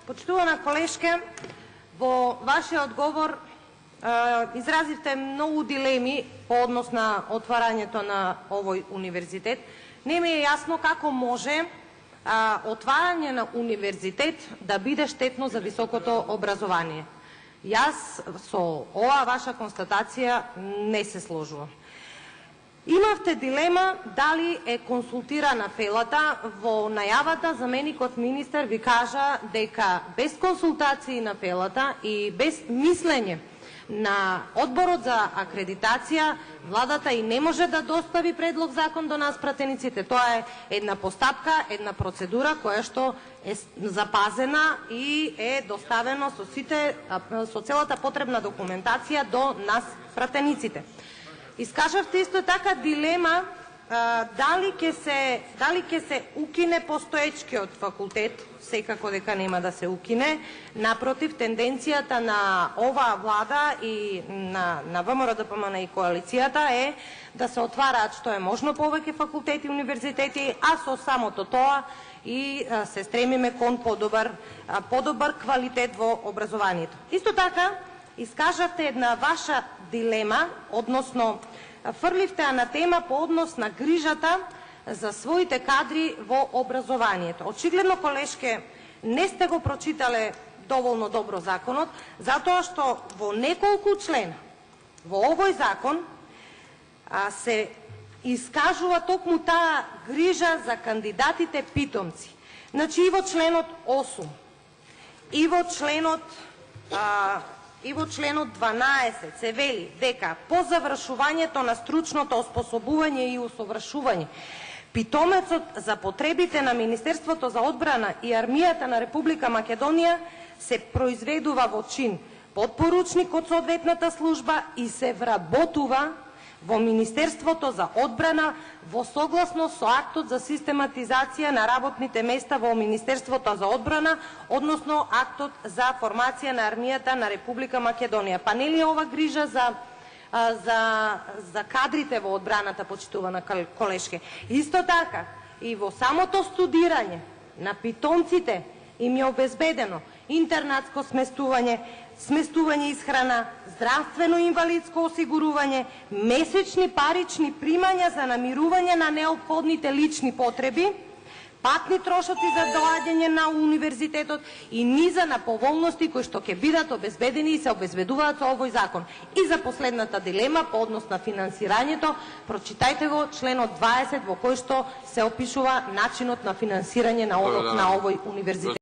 Почитувана колешке, во вашиот одговор изразивте многу дилеми по однос на отварањето на овој универзитет. Не ми е јасно како може отварање на универзитет да биде штетно за високото образование. Јас со оваа ваша констатација не се сложувам. Имавте дилема дали е консултирана Фелата. Во најавата заменикот министер ви кажа дека без консултации на Фелата и без мислење на Одборот за акредитација, владата и не може да достави предлог закон до нас пратениците. Тоа е една постапка, една процедура која што е запазена и е доставено со целата потребна документација до нас пратениците. Искажавте исто така дилема дали ќе се укине постоечкиот факултет. Секако дека нема да се укине. Напротив, тенденцијата на оваа влада и на ВМРО-ДПМН и коалицијата е да се отвараат што е можно повеќе факултети и универзитети, а со самото тоа и се стремиме кон подобар квалитет во образованието. Исто така, искажавте една ваша дилема, односно фрливте анатема по однос на грижата за своите кадри во образованието. Очигледно, колешке, не сте го прочитале доволно добро законот, затоа што во неколку члена во овој закон се искажува токму таа грижа за кандидатите питомци. Значи и во членот 8, и во членот 12 се вели дека по завршувањето на стручното оспособување и усовршување, питомецот за потребите на Министерството за одбрана и армијата на Република Македонија се произведува во чин подпоручник од соодветната служба и се вработува во Министерството за одбрана во согласно со актот за систематизација на работните места во Министерството за одбрана, односно актот за формација на армијата на Република Македонија. Па нели ова грижа за кадрите во одбраната, почитувана колешке? Исто така, и во самото студирање на питомците им е обезбедено интернатско сместување, сместување исхрана, здравствено инвалидско осигурување, месечни парични примања за намирување на неопходните лични потреби, патни трошоци за доаѓање на универзитетот и низа на поволности кои што ќе бидат обезбедени и се обезбедуваат со овој закон. И за последната дилема по однос на финансирањето, прочитајте го членот 20 во кој што се опишува начинот на финансирање на овој универзитет.